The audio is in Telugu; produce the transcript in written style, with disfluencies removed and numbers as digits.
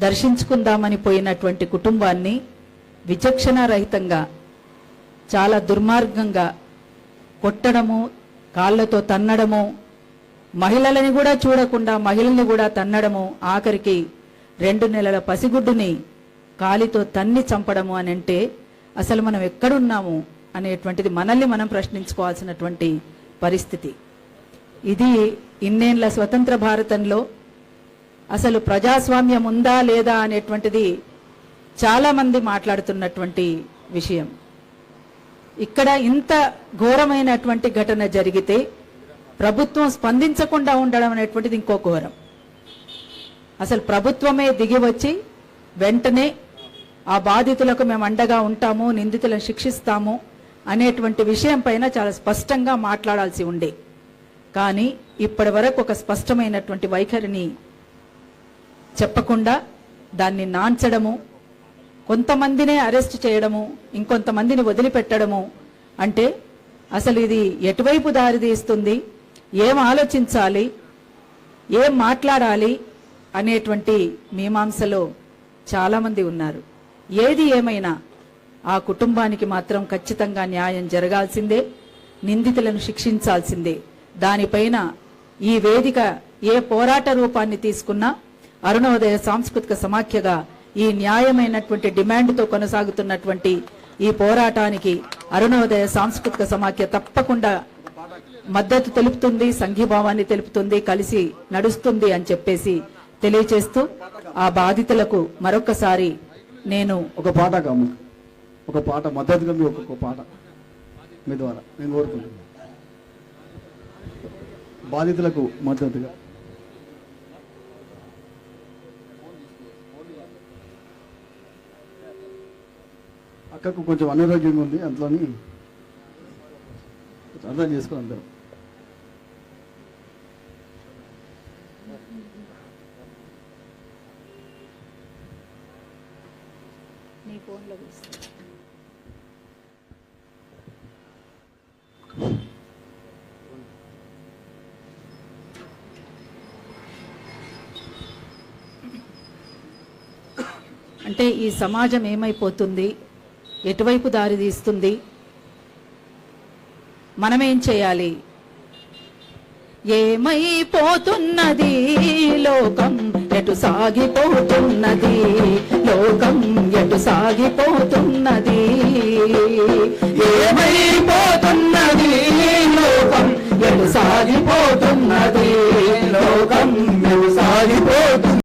దర్శించుకుందామని పోయినటువంటి కుటుంబాన్ని విచక్షణ రహితంగా చాలా దుర్మార్గంగా కొట్టడము, కాళ్ళతో తన్నడము, మహిళలని కూడా చూడకుండా మహిళల్ని కూడా తన్నడము, ఆఖరికి 2 నెలల పసిగుడ్డుని కాలితో తన్ని చంపడము అని అంటే అసలు మనం ఎక్కడున్నాము అనేటువంటిది మనల్ని మనం ప్రశ్నించుకోవాల్సినటువంటి పరిస్థితి. ఇది ఇన్నేళ్ల స్వతంత్ర భారతంలో అసలు ప్రజాస్వామ్యం ఉందా లేదా అనేటువంటిది చాలా మంది మాట్లాడుతున్నటువంటి విషయం. ఇక్కడ ఇంత ఘోరమైనటువంటి ఘటన జరిగితే ప్రభుత్వం స్పందించకుండా ఉండడం అనేటువంటిది ఇంకో ఘోరం. అసలు ప్రభుత్వమే దిగి వచ్చి వెంటనే ఆ బాధితులకు మేము అండగా ఉంటాము, నిందితులను శిక్షిస్తాము అనేటువంటి విషయం పైన చాలా స్పష్టంగా మాట్లాడాల్సి ఉండే. కానీ ఇప్పటి వరకు ఒక స్పష్టమైనటువంటి వైఖరిని చెప్పకుండా దాన్ని నాంచడము, కొంతమందినే అరెస్ట్ చేయడము, ఇంకొంతమందిని వదిలిపెట్టడము అంటే అసలు ఇది ఎటువైపు దారితీస్తుంది, ఏం ఆలోచించాలి, ఏం మాట్లాడాలి అనేటువంటి మీమాంసలో చాలామంది ఉన్నారు. ఏది ఏమైనా ఆ కుటుంబానికి మాత్రం ఖచ్చితంగా న్యాయం జరగాల్సిందే, నిందితులను శిక్షించాల్సిందే. దానిపైన ఈ వేదిక ఏ పోరాట రూపాన్ని తీసుకున్నా అరుణోదయ సాంస్కృతిక సమాఖ్యగా ఈ న్యాయమైనటువంటి డిమాండ్తో కొనసాగుతున్నటువంటి ఈ పోరాటానికి అరుణోదయ సాంస్కృతిక సమాఖ్య తప్పకుండా మద్దతు తెలుపుతుంది, సంఘీభావాన్ని తెలుపుతుంది, కలిసి నడుస్తుంది అని చెప్పేసి తెలియజేస్తూ ఆ బాధితులకు మరొకసారి నేను ఒక పాట మద్దతుగా ఒక్కొక్క పాట మీ ద్వారా నేను కోరుకుంటున్నాను. బాధితులకు మద్దతుగా అక్కకు కొంచెం అనారోగ్యంగా ఉంది, అందులోని అర్థం చేసుకుని అందరం. అంటే ఈ సమాజం ఏమైపోతుంది, ఎటువైపు దారి తీస్తుంది, మనమేం చేయాలి, ఏమైపోతున్నది లోకం, ఎటు సాగిపోతున్నది లోకం, ఎటు సాగిపోతున్నది, ఏమైపోతున్నది లోకం, ఎటు సాగిపోతున్నది లోకం,